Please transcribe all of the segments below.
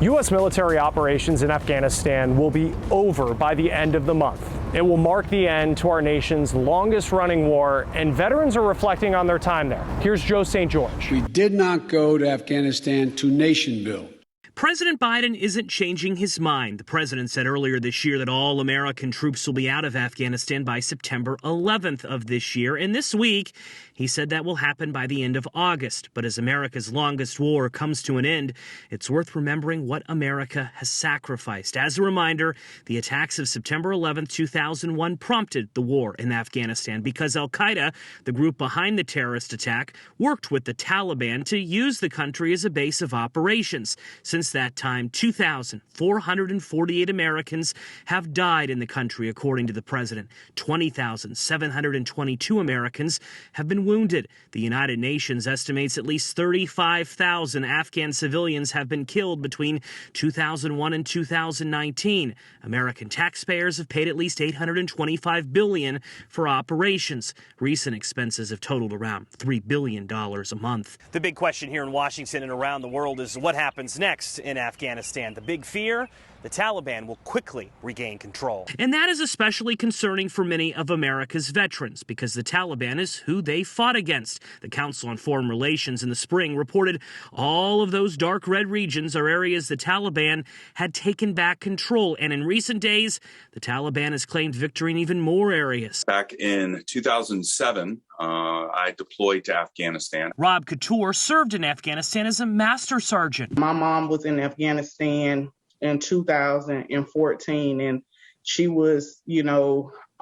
U.S. military operations in Afghanistan will be over by the end of the month. It will mark the end to our nation's longest-running war, and veterans are reflecting on their time there. Here's Joe St. George. We did not go to Afghanistan to nation build. President Biden isn't changing his mind. The president said earlier this year that all American troops will be out of Afghanistan by September 11th of this year. And this week, he said that will happen by the end of August. But as America's longest war comes to an end, it's worth remembering what America has sacrificed. As a reminder, the attacks of September 11th, 2001 prompted the war in Afghanistan because al-Qaeda, the group behind the terrorist attack, worked with the Taliban to use the country as a base of operations. Since that time, 2,448 Americans have died in the country, according to the president. 20,722 Americans have been wounded. The United Nations estimates at least 35,000 Afghan civilians have been killed between 2001 and 2019. American taxpayers have paid at least $825 billion for operations. Recent expenses have totaled around $3 billion a month. The big question here in Washington and around the world is what happens next in Afghanistan. The big fear, the Taliban will quickly regain control. And that is especially concerning for many of America's veterans because the Taliban is who they fought against. The Council on Foreign Relations in the spring reported all of those dark red regions are areas the Taliban had taken back control. And in recent days, the Taliban has claimed victory in even more areas. Back in 2007, I deployed to Afghanistan. Rob Couture served in Afghanistan as a master sergeant. My mom was in Afghanistan in 2014, and she was,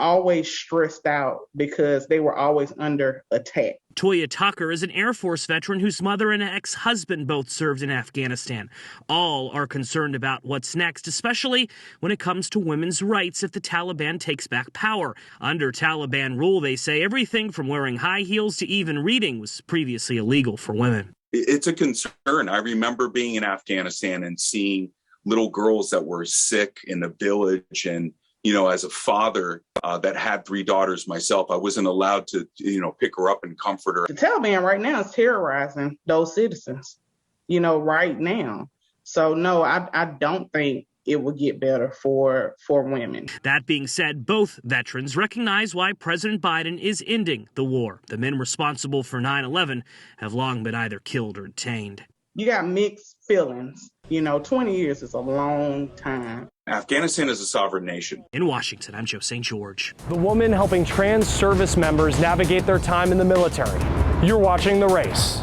always stressed out because they were always under attack. Toya Tucker is an Air Force veteran whose mother and ex-husband both served in Afghanistan. All are concerned about what's next, especially when it comes to women's rights if the Taliban takes back power. Under Taliban rule, they say everything from wearing high heels to even reading was previously illegal for women. It's a concern. I remember being in Afghanistan and seeing little girls that were sick in the village. And, as a father that had 3 daughters myself, I wasn't allowed to, pick her up and comfort her. The Taliban right now is terrorizing those citizens, right now. So, no, I don't think it will get better for women. That being said, both veterans recognize why President Biden is ending the war. The men responsible for 9/11 have long been either killed or detained. You got mixed feelings. 20 years is a long time. Afghanistan is a sovereign nation. In Washington, I'm Joe St. George. The woman helping trans service members navigate their time in the military. You're watching The Race.